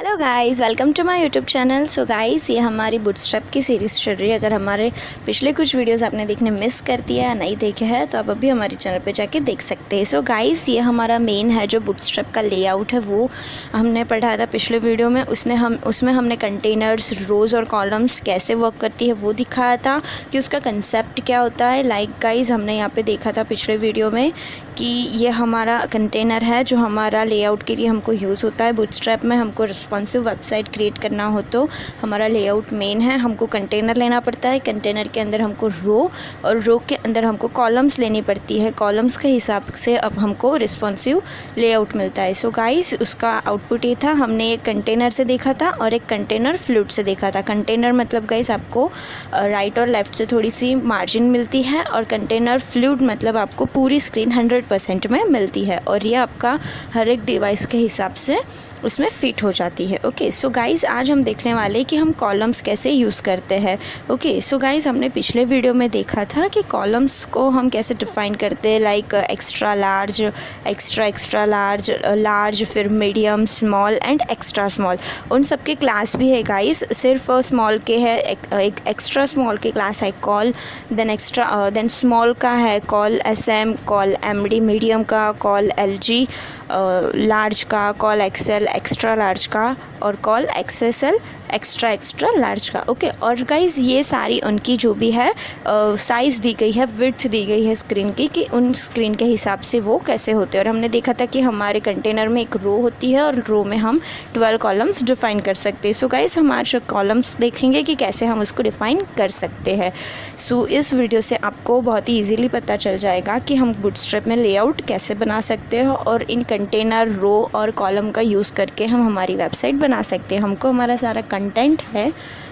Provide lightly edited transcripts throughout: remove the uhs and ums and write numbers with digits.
Hello guys, welcome to my YouTube channel. So guys, ये हमारी bootstrap की series चल रही है। अगर हमारे पिछले कुछ वीडियोस आपने देखने मिस कर दिया या नहीं देखे हैं तो आप अभी हमारे चैनल पे जाके देख सकते हैं। सो गाइस, ये हमारा मेन है जो बूटस्ट्रैप का लेआउट है, वो हमने पढ़ाया था पिछले वीडियो में। उसमें हमने कंटेनर्स, रोज़ और कॉलम्स कैसे वर्क करती है वो दिखाया था कि उसका कंसेप्ट क्या होता है। लाइक गाइस, हमने यहाँ पर देखा था पिछले वीडियो में कि ये हमारा कंटेनर है जो हमारा लेआउट के लिए हमको यूज़ होता है। बूटस्ट्रैप में हमको रिस्पॉन्सिव वेबसाइट क्रिएट करना हो तो हमारा लेआउट मेन है, हमको कंटेनर लेना पड़ता है। कंटेनर के अंदर हमको रो और रो के अंदर हमको कॉलम्स लेनी पड़ती है। कॉलम्स के हिसाब से अब हमको रिस्पॉन्सिव लेआउट मिलता है। सो गाइस, उसका आउटपुट ये था। हमने एक कंटेनर से देखा था और एक कंटेनर फ्लूइड से देखा था। कंटेनर मतलब गाइस आपको राइट और लेफ़्ट से थोड़ी सी मार्जिन मिलती है, और कंटेनर फ्लूइड मतलब आपको पूरी स्क्रीन 100% में मिलती है, और ये आपका हर एक डिवाइस के हिसाब से उसमें फ़िट हो जाती है। ओके, सो गाइज़, आज हम देखने वाले कि हम कॉलम्स कैसे यूज़ करते हैं। ओके, सो गाइज़, हमने पिछले वीडियो में देखा था कि कॉलम्स को हम कैसे डिफ़ाइन करते हैं। Like extra large, extra large, large, फिर medium, small and extra small. उन सब के क्लास भी है गाइज़। सिर्फ स्मॉल के है, एक एक्स्ट्रा स्मॉल के क्लास है कॉल, देन स्मॉल का है call SM, call MD, medium का कॉल LG, लार्ज का कॉल XL, एक्स्ट्रा लार्ज का, और कॉल XSL, एक्स्ट्रा लार्ज का। ओके, और गाइज़ ये सारी उनकी जो भी है साइज़ दी गई है, विड्थ दी गई है स्क्रीन की, कि उन स्क्रीन के हिसाब से वो कैसे होते हैं। और हमने देखा था कि हमारे कंटेनर में एक रो होती है और रो में हम 12 कॉलम्स डिफ़ाइन कर सकते हैं। सो गाइज़, हम आज कॉलम्स देखेंगे कि कैसे हम उसको डिफ़ाइन कर सकते हैं। सो इस वीडियो से आपको बहुत ही ईजीली पता चल जाएगा कि हम बूटस्ट्रैप में लेआउट कैसे बना सकते हैं, और इन कंटेनर, रो और कॉलम का यूज़ करके हम हमारी वेबसाइट बना सकते हैं। हमको हमारा सारा कंटेंट है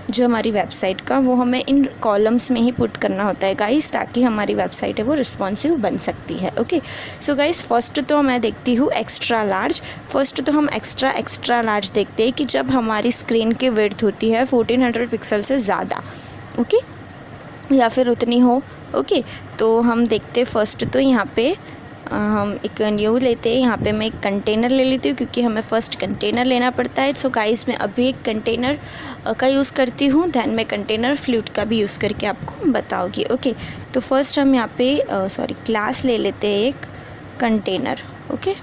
जो हमारी वेबसाइट का, वो हमें इन कॉलम्स में ही पुट करना होता है गाइस, ताकि हमारी वेबसाइट है वो रिस्पॉन्सिव बन सकती है। ओके, सो गाइस, फर्स्ट तो मैं देखती हूँ एक्स्ट्रा लार्ज। फर्स्ट तो हम एक्स्ट्रा लार्ज देखते हैं कि जब हमारी स्क्रीन की विड्थ होती है 1400 पिक्सल से ज़्यादा, ओके, या फिर उतनी हो। ओके, तो हम देखते फर्स्ट तो यहाँ पे हम एक न्यू लेते हैं। यहाँ पे मैं एक कंटेनर ले लेती हूँ क्योंकि हमें फ़र्स्ट कंटेनर लेना पड़ता है। सो गाइस, मैं अभी एक कंटेनर का यूज़ करती हूँ, दैन मैं कंटेनर फ्लूइड का भी यूज़ करके आपको बताऊँगी। ओके, तो फर्स्ट हम यहाँ पे क्लास ले लेते हैं एक कंटेनर। ओके,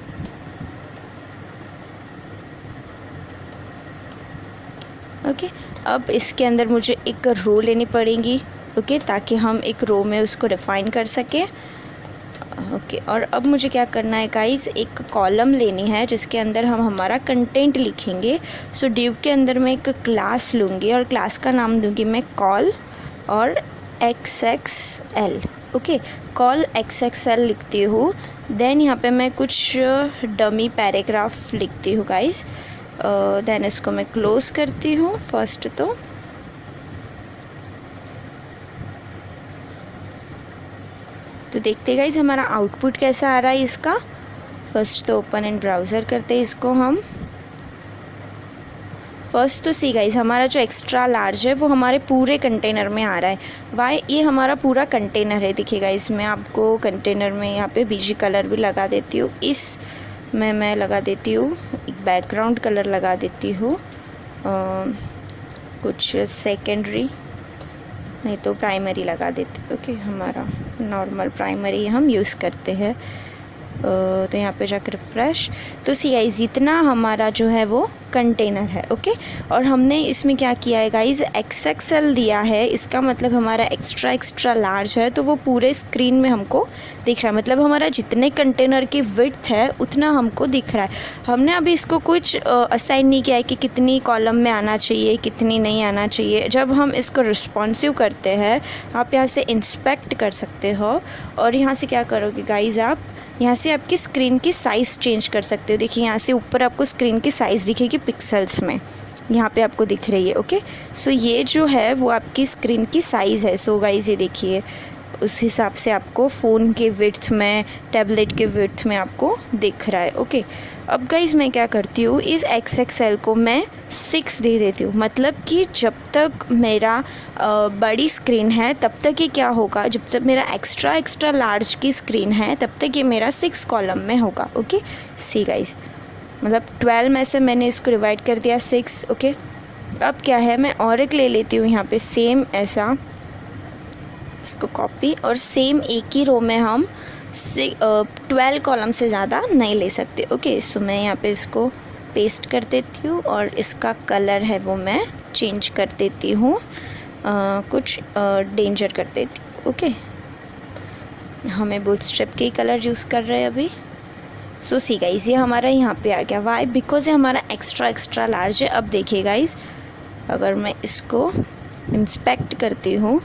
ओके, अब इसके अंदर मुझे एक रो लेनी पड़ेगी। ओके, ताकि हम एक रो में उसको डिफ़ाइन कर सकें। ओके, और अब मुझे क्या करना है गाइस, एक कॉलम लेनी है जिसके अंदर हम हमारा कंटेंट लिखेंगे। सो डिव के अंदर मैं एक क्लास लूँगी और क्लास का नाम दूँगी मैं कॉल और XXL। ओके, कॉल XXL लिखती हूँ। देन यहाँ पे मैं कुछ डमी पैराग्राफ लिखती हूँ गाइस। देन इसको मैं क्लोज़ करती हूँ फर्स्ट तो देखते गाइज हमारा आउटपुट कैसा आ रहा है इसका। फर्स्ट तो ओपन एंड ब्राउज़र करते हैं इसको हम। फर्स्ट तो सी गाइज, हमारा जो एक्स्ट्रा लार्ज है वो हमारे पूरे कंटेनर में आ रहा है। वाई, ये हमारा पूरा कंटेनर है। देखिए गाइज, मैं आपको कंटेनर में यहाँ पे बीजी कलर भी लगा देती हूँ। इस में मैं लगा देती हूँ एक बैकग्राउंड कलर लगा देती हूँ, कुछ सेकेंडरी नहीं तो प्राइमरी लगा देते। ओके, हमारा नॉर्मल प्राइमरी हम यूज़ करते हैं। तो यहाँ पे जाकर रिफ्रेश, तो सी गाइज इतना हमारा जो है वो कंटेनर है। ओके, और हमने इसमें क्या किया है गाइज, XXL दिया है। इसका मतलब हमारा एक्स्ट्रा लार्ज है, तो वो पूरे स्क्रीन में हमको दिख रहा है। मतलब हमारा जितने कंटेनर की विड्थ है उतना हमको दिख रहा है। हमने अभी इसको कुछ असाइन नहीं किया है कि कितनी कॉलम में आना चाहिए, कितनी नहीं आना चाहिए। जब हम इसको रिस्पॉन्सिव करते हैं, आप यहाँ से इंस्पेक्ट कर सकते हो, और यहाँ से क्या करोगे गाइज, आप यहाँ से आपकी स्क्रीन की साइज़ चेंज कर सकते हो। देखिए, यहाँ से ऊपर आपको स्क्रीन की साइज़ दिखेगी पिक्सल्स में, यहाँ पे आपको दिख रही है। ओके, सो ये जो है वो आपकी स्क्रीन की साइज़ है। सो गाइस, ये देखिए, उस हिसाब से आपको फ़ोन के विड्थ में, टैबलेट के विड्थ में आपको दिख रहा है। ओके, अब गाइस मैं क्या करती हूँ, इस XXL को मैं 6 दे देती हूँ। मतलब कि जब तक मेरा बड़ी स्क्रीन है तब तक ये क्या होगा, जब तक मेरा एक्स्ट्रा लार्ज की स्क्रीन है तब तक ये मेरा 6 कॉलम में होगा। ओके, सी गाइस, मतलब 12 में से मैंने इसको डिवाइड कर दिया 6। ओके, अब क्या है, मैं और एक ले लेती हूँ यहाँ पे सेम ऐसा, इसको कॉपी, और सेम एक ही रो में हम 12 कॉलम से ज़्यादा नहीं ले सकते। ओके, सो मैं यहाँ पे इसको पेस्ट कर देती हूँ और इसका कलर है वो मैं चेंज कर देती हूँ, कुछ डेंजर कर देती हूँ। ओके, हमें बूटस्ट्रैप के ही कलर यूज़ कर रहे हैं अभी। सो सी गाइस, ये हमारा यहाँ पे आ गया। वाई? बिकॉज ये हमारा एक्स्ट्रा लार्ज है। अब देखिए गाइस, अगर मैं इसको इंस्पेक्ट करती हूँ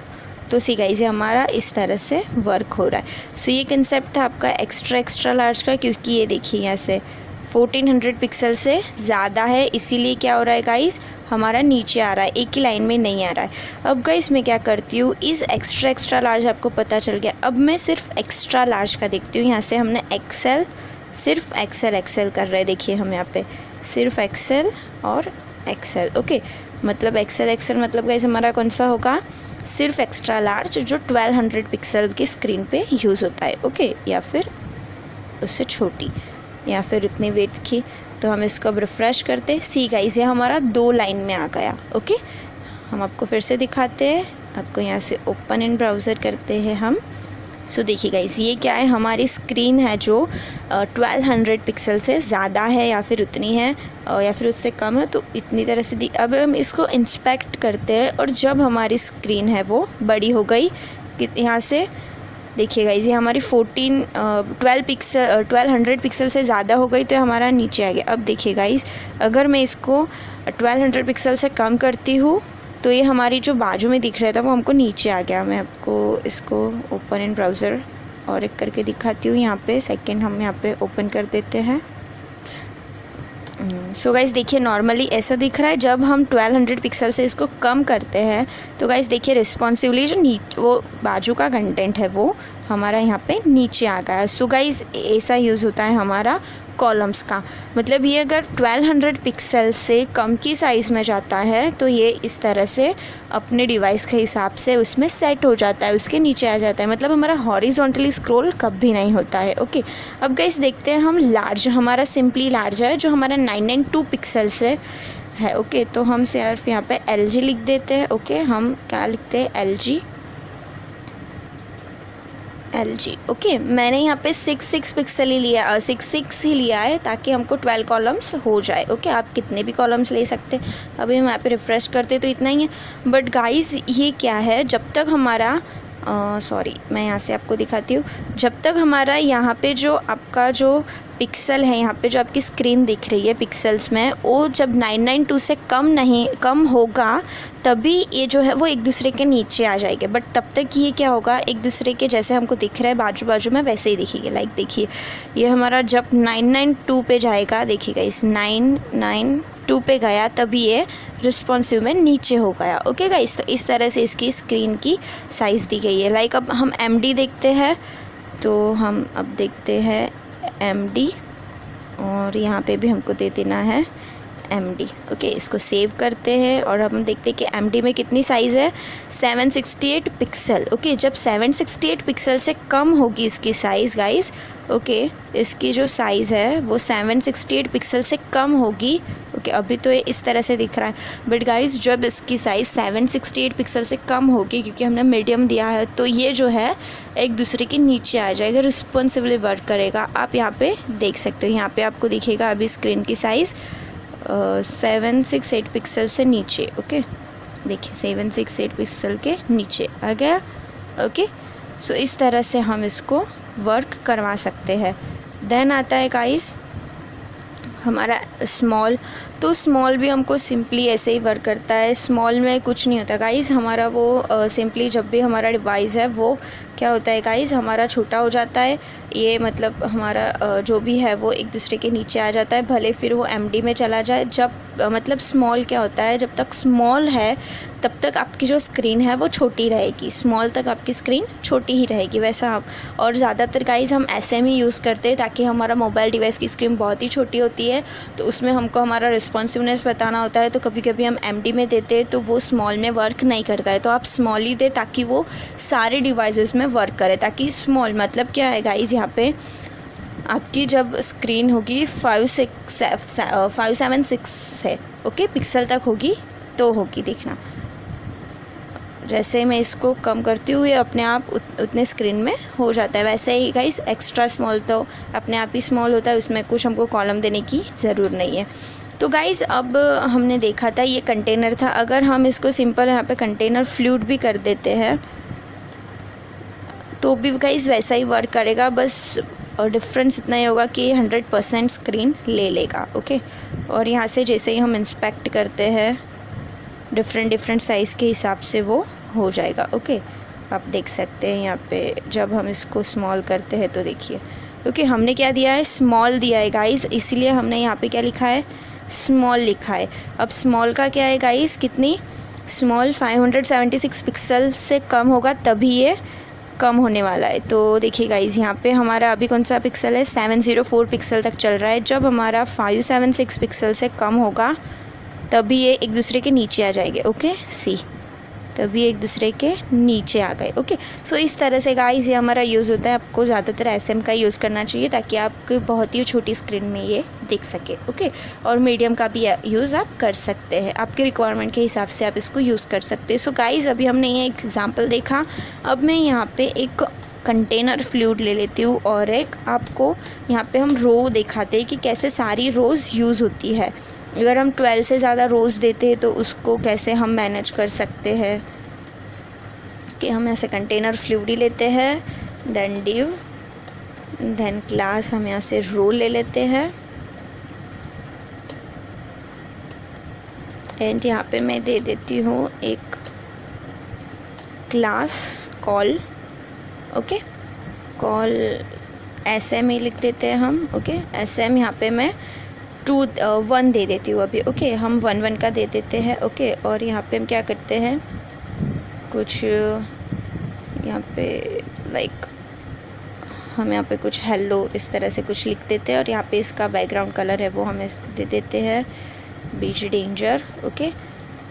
तो सी गाइस, ये हमारा इस तरह से वर्क हो रहा है। सो ये कंसेप्ट था आपका एक्स्ट्रा लार्ज का, क्योंकि ये देखिए यहाँ से 1400 पिक्सल से ज़्यादा है, इसीलिए क्या हो रहा है गाइस, हमारा नीचे आ रहा है, एक ही लाइन में नहीं आ रहा है। अब गाइस मैं क्या करती हूँ, इस एक्स्ट्रा लार्ज आपको पता चल गया, अब मैं सिर्फ एक्स्ट्रा लार्ज का देखती हूँ। यहाँ से हमने एक्सेल, सिर्फ एक्सेल कर रहे हैं। देखिए हम यहाँ पे सिर्फ एक्सेल और एक्सेल। ओके, मतलब एक्सेल मतलब गाइस हमारा कौन सा होगा, सिर्फ एक्स्ट्रा लार्ज, जो 1200 पिक्सल की स्क्रीन पे यूज़ होता है। ओके, या फिर उससे छोटी, या फिर उतनी वेट की। तो हम इसको अब रिफ़्रेश करते। सी गाइस, ये हमारा 2 लाइन में आ गया। ओके, हम आपको फिर से दिखाते हैं। आपको यहाँ से ओपन इन ब्राउज़र करते हैं हम। सो देखिए गाइस, ये क्या है, हमारी स्क्रीन है जो 1200 पिक्सल से ज़्यादा है, या फिर उतनी है, या फिर उससे कम है, तो इतनी तरह से अब हम इसको इंस्पेक्ट करते हैं, और जब हमारी स्क्रीन है वो बड़ी हो गई, यहाँ से देखिए गाइस, ये हमारी 1200 पिक्सल से ज़्यादा हो गई, तो हमारा नीचे आ गया। अब देखिए गाइस, अगर मैं इसको 1200 पिक्सल से कम करती हूँ तो ये हमारी जो बाजू में दिख रहा था वो हमको नीचे आ गया। मैं आपको इसको ओपन इन ब्राउज़र और एक करके दिखाती हूँ। यहाँ पे सेकंड हम यहाँ पे ओपन कर देते हैं। सो गाइस देखिए, नॉर्मली ऐसा दिख रहा है। जब हम 1200 पिक्सल से इसको कम करते हैं तो गाइस देखिए, रिस्पॉन्सिवली जो वो बाजू का कंटेंट है वो हमारा यहाँ पे नीचे आ गया है। सो गाइस, ऐसा यूज़ होता है हमारा कॉलम्स का। मतलब ये अगर 1200 पिक्सल से कम की साइज़ में जाता है तो ये इस तरह से अपने डिवाइस के हिसाब से उसमें सेट हो जाता है, उसके नीचे आ जाता है। मतलब हमारा हॉरिजॉन्टली स्क्रॉल कभी नहीं होता है। ओके, अब गाइस देखते हैं हम लार्ज, हमारा सिंपली लार्ज है जो हमारा 992 पिक्सल से है। ओके, तो हम सिर्फ यहाँ पे LG लिख देते हैं। ओके, हम क्या लिखते हैं, LG। ओके, मैंने यहाँ पे 6 पिक्सल ही लिया, 6 ही लिया है, ताकि हमको 12 कॉलम्स हो जाए। ओके, आप कितने भी कॉलम्स ले सकते हैं। अभी हम यहाँ पे रिफ़्रेश करते तो इतना ही है। बट गाइस, ये क्या है, जब तक हमारा सॉरी, मैं यहाँ से आपको दिखाती हूँ। जब तक हमारा यहाँ पे जो आपका जो पिक्सल है, यहाँ पे जो आपकी स्क्रीन दिख रही है पिक्सल्स में, वो जब 992 से कम होगा तभी ये जो है वो एक दूसरे के नीचे आ जाएंगे। बट तब तक ये क्या होगा, एक दूसरे के जैसे हमको दिख रहा है बाजू बाजू में वैसे ही दिखेंगे। लाइक देखिए, ये हमारा जब 992 पे जाएगा, देखिएगा इस 992 पे गया तभी ये रिस्पॉन्सिव में नीचे हो गया। ओके गाइस, तो इस तरह से इसकी स्क्रीन की साइज़ दी गई है। लाइक अब हम MD देखते हैं, तो हम अब देखते हैं MD, और यहाँ पे भी हमको दे देना है MD। ओके, इसको सेव करते हैं और हम देखते हैं कि MD में कितनी साइज़ है, 768 पिक्सल। ओके, जब 768 पिक्सल से कम होगी इसकी साइज़ गाइस, ओके, इसकी जो साइज़ है वो 768 पिक्सल से कम होगी। ओके, अभी तो ये इस तरह से दिख रहा है, बट गाइस जब इसकी साइज़ 768 पिक्सल से कम होगी, क्योंकि हमने मीडियम दिया है, तो ये जो है एक दूसरे के नीचे आ जाएगा, रिस्पॉन्सिबली वर्क करेगा। आप यहाँ पे देख सकते हो, यहाँ पे आपको दिखेगा अभी स्क्रीन की साइज़ 768 पिक्सल से नीचे। ओके, देखिए 768 पिक्सल के नीचे आ गया। ओके, सो इस तरह से हम इसको वर्क करवा सकते हैं। देन आता है गाइस हमारा स्मॉल, तो स्मॉल भी हमको सिंपली ऐसे ही वर्क करता है। स्मॉल में कुछ नहीं होता गाइस, हमारा वो सिंपली जब भी हमारा डिवाइस है वो क्या होता है गाइस, हमारा छोटा हो जाता है। ये मतलब हमारा जो भी है वो एक दूसरे के नीचे आ जाता है, भले फिर वो MD में चला जाए। जब मतलब स्मॉल क्या होता है, जब तक स्मॉल है तब तक आपकी जो स्क्रीन है वो छोटी रहेगी, स्मॉल तक आपकी स्क्रीन छोटी ही रहेगी। वैसा हम, और ज़्यादातर गाइस हम SM ही यूज़ करते हैं, ताकि हमारा मोबाइल डिवाइस की स्क्रीन बहुत ही छोटी होती है, तो उसमें हमको हमारा रिस्पॉन्सिवनेस बताना होता है। तो कभी कभी हम MD में देते हैं तो वो स्मॉल में वर्क नहीं करता है, तो आप स्मॉल ही दे ताकि वो सारे डिवाइसेस में वर्क करे। ताकि स्मॉल मतलब क्या है गाइस, यहाँ पे आपकी जब स्क्रीन होगी 576 है, ओके, पिक्सल तक होगी तो होगी, देखना। जैसे मैं इसको कम करती हूँ ये अपने आप उतने स्क्रीन में हो जाता है। वैसे ही गाइस एक्स्ट्रा स्मॉल तो अपने आप ही स्मॉल होता है, उसमें कुछ हमको कॉलम देने की ज़रूर नहीं है। तो गाइस अब हमने देखा था ये कंटेनर था, अगर हम इसको सिंपल यहाँ पे कंटेनर फ्लूइड भी कर देते हैं तो भी गाइस वैसा ही वर्क करेगा, बस और डिफरेंस इतना ही होगा कि 100% स्क्रीन ले लेगा, ओके। और यहाँ से जैसे ही हम इंस्पेक्ट करते हैं डिफरेंट साइज़ के हिसाब से वो हो जाएगा, ओके। आप देख सकते हैं यहाँ पे जब हम इसको स्मॉल करते हैं तो देखिए, ओके, हमने क्या दिया है, स्मॉल दिया है गाइस, इसीलिए हमने यहाँ पे क्या लिखा है, स्मॉल लिखा है। अब स्मॉल का क्या है गाइस, कितनी स्मॉल 576 पिक्सल से कम होगा तभी ये कम होने वाला है। तो देखिए गाइस यहाँ पे हमारा अभी कौन सा पिक्सल है, 704 पिक्सल तक चल रहा है। जब हमारा 576 पिक्सल से कम होगा तभी ये एक दूसरे के नीचे आ जाएंगे, ओके, सी, तभी एक दूसरे के नीचे आ गए, ओके। सो इस तरह से गाइस ये हमारा यूज़ होता है। आपको ज़्यादातर SM का यूज़ करना चाहिए ताकि आपको बहुत ही छोटी स्क्रीन में ये दिख सके, ओके। और मीडियम का भी यूज़ आप कर सकते हैं, आपके रिक्वायरमेंट के हिसाब से आप इसको यूज़ कर सकते हैं। सो गाइस अभी हमने ये एग्जाम्पल देखा, अब मैं यहाँ पर एक कंटेनर फ्लूइड ले लेती हूँ और एक आपको यहाँ पर हम रो दिखाते हैं कि कैसे सारी रोज़ यूज़ होती है। अगर हम 12 से ज़्यादा रोज़ देते हैं तो उसको कैसे हम मैनेज कर सकते हैं कि हम ऐसे कंटेनर फ्लूइड ही लेते हैं, देन डिव, देन क्लास, हम यहाँ से रो ले लेते हैं एंड यहाँ पे मैं दे देती हूँ एक class call, okay, call SM ही लिख देते हैं हम, ओके। SM यहाँ पे मैं 1 दे देती हूँ अभी, ओके, हम 1 का दे देते हैं, ओके। और यहाँ पे हम क्या करते हैं, कुछ यहाँ पे लाइक हम यहाँ पे कुछ हेलो इस तरह से कुछ लिख देते हैं और यहाँ पे इसका बैकग्राउंड कलर है वो हमें दे देते हैं बीच डेंजर, ओके।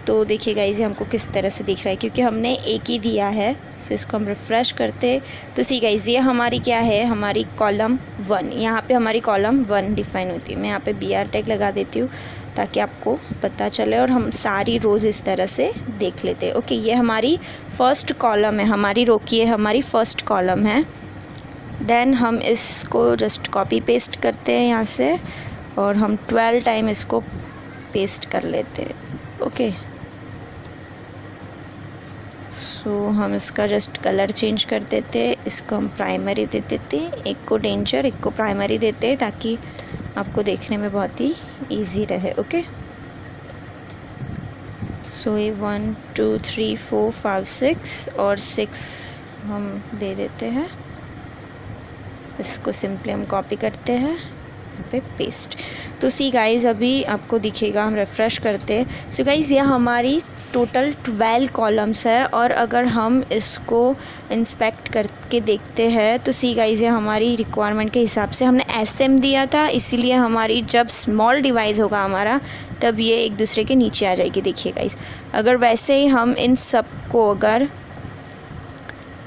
तो देखिए गाइस ये हमको किस तरह से दिख रहा है क्योंकि हमने एक ही दिया है। सो इसको हम रिफ़्रेश करते तो सी गाइस ये हमारी क्या है, हमारी कॉलम 1, यहाँ पे हमारी कॉलम 1 डिफ़ाइन होती है। मैं यहाँ पे BR टैग लगा देती हूँ ताकि आपको पता चले और हम सारी रोज़ इस तरह से देख लेते हैं, ओके। ये हमारी फर्स्ट कॉलम है, हमारी रो की है, हमारी फर्स्ट कॉलम है। देन हम इसको जस्ट कॉपी पेस्ट करते हैं यहाँ से और हम 12 टाइम इसको पेस्ट कर लेते हैं, ओके। सो हम इसका जस्ट कलर चेंज कर देते, इसको हम प्राइमरी दे देते, एक को डेंजर एक को प्राइमरी देते ताकि आपको देखने में बहुत ही इजी रहे, ओके। सो ये 1 2 3 4 5 6 और 6 हम दे देते हैं। इसको सिंपली हम कॉपी करते हैं, यहाँ पे पेस्ट। तो सी गाइज़ अभी आपको दिखेगा, हम रिफ़्रेश करते हैं। सो गाइज़ ये हमारी टोटल 12 कॉलम्स है और अगर हम इसको इंस्पेक्ट करके देखते हैं तो सी गाइज़ ये हमारी रिक्वायरमेंट के हिसाब से हमने SM दिया था, इसीलिए हमारी जब स्मॉल डिवाइस होगा हमारा तब ये एक दूसरे के नीचे आ जाएगी। देखिए गाइज़ अगर वैसे ही हम इन सब को, अगर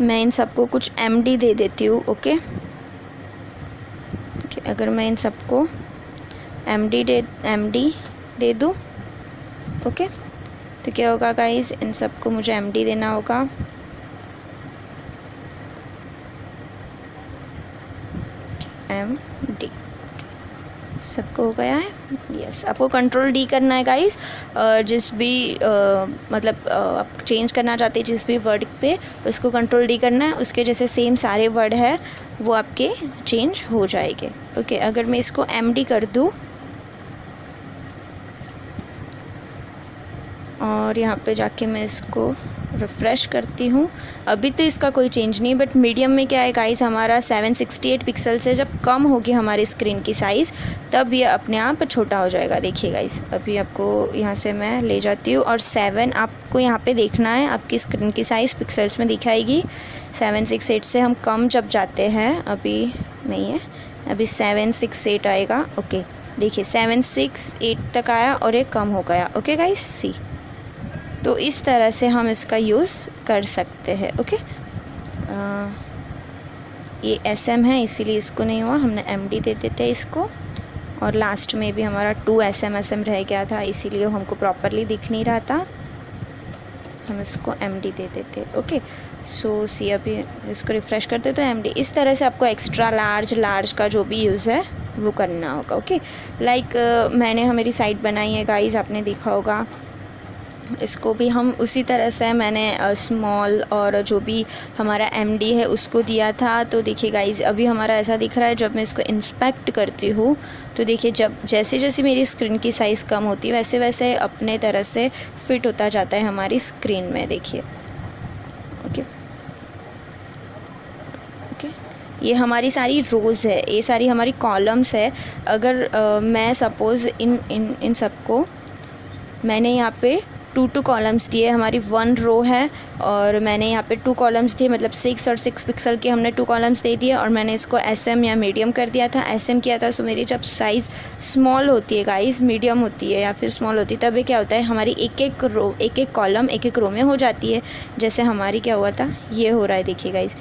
मैं इन सबको कुछ MD दे देती हूँ, ओके, अगर मैं इन सबको MD दे दूँ, ओके, तो क्या होगा गाइस, इन सबको मुझे MD देना होगा। MD सबको हो गया है, यस। आपको कंट्रोल D करना है गाइस, जिस भी मतलब आप चेंज करना चाहते हैं जिस भी वर्ड पे उसको कंट्रोल D करना है, उसके जैसे सेम सारे वर्ड है वो आपके चेंज हो जाएंगे, ओके। अगर मैं इसको MD कर दूँ और यहाँ पे जाके मैं इसको रिफ़्रेश करती हूँ, अभी तो इसका कोई चेंज नहीं, बट मीडियम में क्या है गाइस, हमारा 768 पिक्सल से जब कम होगी हमारी स्क्रीन की साइज़ तब ये अपने आप छोटा हो जाएगा। देखिए गाइस अभी आपको यहाँ से मैं ले जाती हूँ और 7 आपको यहाँ पे देखना है, आपकी स्क्रीन की साइज़ पिक्सल्स में दिखाएगी। 768 से हम कम जब जाते हैं, अभी नहीं है, अभी 768 आएगा, ओके। देखिए 768 तक आया और ये कम हो गया, ओके गाइस, सी। तो इस तरह से हम इसका यूज़ कर सकते हैं, ओके। ये SM है इसीलिए इसको नहीं हुआ, हमने MD दे देते हैं इसको। और लास्ट में भी हमारा 2 SM रह गया था, इसीलिए हमको प्रॉपरली दिख नहीं रहा था, हम इसको MD दे देते। ओके सो सी अभी इसको रिफ़्रेश करते तो MD। इस तरह से आपको एक्स्ट्रा लार्ज का जो भी यूज़ है वो करना होगा। ओके लाइक मैंने हमारी साइट बनाई है गाइस, आपने देखा होगा, इसको भी हम उसी तरह से मैंने स्मॉल और जो भी हमारा MD है उसको दिया था। तो देखिए गाइस अभी हमारा ऐसा दिख रहा है, जब मैं इसको इंस्पेक्ट करती हूँ तो देखिए जब जैसे जैसे मेरी स्क्रीन की साइज़ कम होती है वैसे वैसे अपने तरह से फिट होता जाता है हमारी स्क्रीन में। देखिए ओके ओके, ये हमारी सारी रोज़ है, ये सारी हमारी कॉलम्स है। अगर मैं सपोज़ इन सबको मैंने यहाँ पे 2 कॉलम्स दिए, हमारी 1 रो है और मैंने यहाँ पे 2 कॉलम्स दिए, मतलब 6 और 6 पिक्सल के हमने 2 कॉलम्स दे दिए और मैंने इसको SM या मीडियम कर दिया था, SM किया था। सो मेरी जब साइज़ स्मॉल होती है गाइस, मीडियम होती है या फिर स्मॉल होती है, तब ये क्या होता है हमारी एक एक कॉलम एक एक रो में हो जाती है। जैसे हमारी क्या हुआ था, ये हो रहा है, देखिए गाइस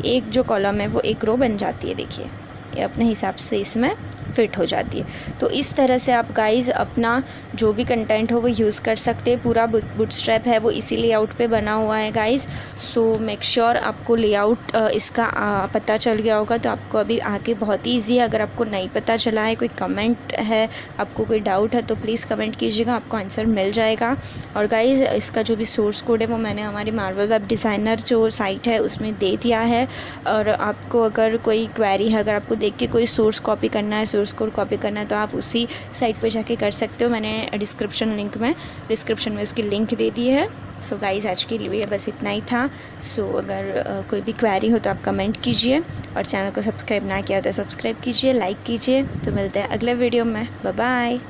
एक जो कॉलम है वो एक रो बन जाती है। देखिए ये अपने हिसाब से इसमें फ़िट हो जाती है। तो इस तरह से आप गाइज़ अपना जो भी कंटेंट हो वो यूज़ कर सकते हैं। पूरा बूटस्ट्रैप है वो इसी लेआउट पे बना हुआ है गाइज़। सो मेक श्योर आपको लेआउट इसका पता चल गया होगा, तो आपको अभी आगे बहुत ही ईजी है। अगर आपको नहीं पता चला है, कोई कमेंट है, आपको कोई डाउट है तो प्लीज़ कमेंट कीजिएगा, आपको आंसर मिल जाएगा। और गाइज़ इसका जो भी सोर्स कोड है वो मैंने हमारी मार्वल वेब डिज़ाइनर जो साइट है उसमें दे दिया है। और आपको अगर कोई क्वेरी है, अगर आपको देख के कोई सोर्स कॉपी करना है, सोर्स कोड कॉपी करना है, तो आप उसी साइट पे जाके कर सकते हो। मैंने डिस्क्रिप्शन में उसकी लिंक दे दी है। सो गाइज़ आज की वीडियो बस इतना ही था। सो अगर कोई भी क्वेरी हो तो आप कमेंट कीजिए और चैनल को सब्सक्राइब ना किया तो सब्सक्राइब कीजिए, लाइक कीजिए। तो मिलते हैं अगले वीडियो में, बाय बाय।